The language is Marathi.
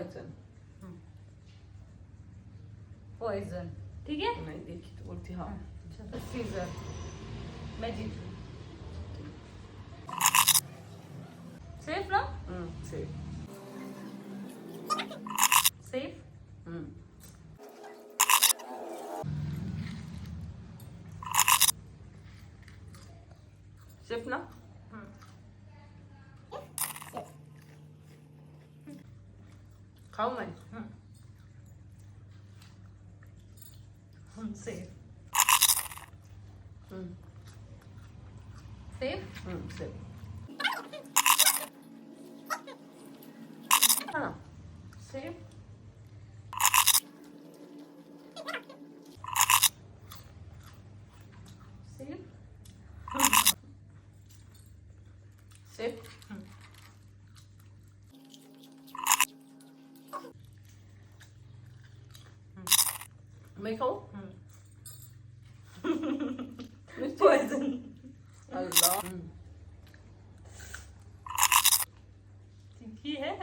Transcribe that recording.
पॉइजन। पॉइजन, ठीक है। नहीं देखी तो बोलती हाँ। सीजर, मैजिक, सेफ ना? सेफ। सेफ, सेफ ना। खाऊ मैं। Safe, safe, safe. हाँ सेफ, सेफ, सेफ। मैं खाऊं? पॉइजन। अल्लाह। ठीक ही है।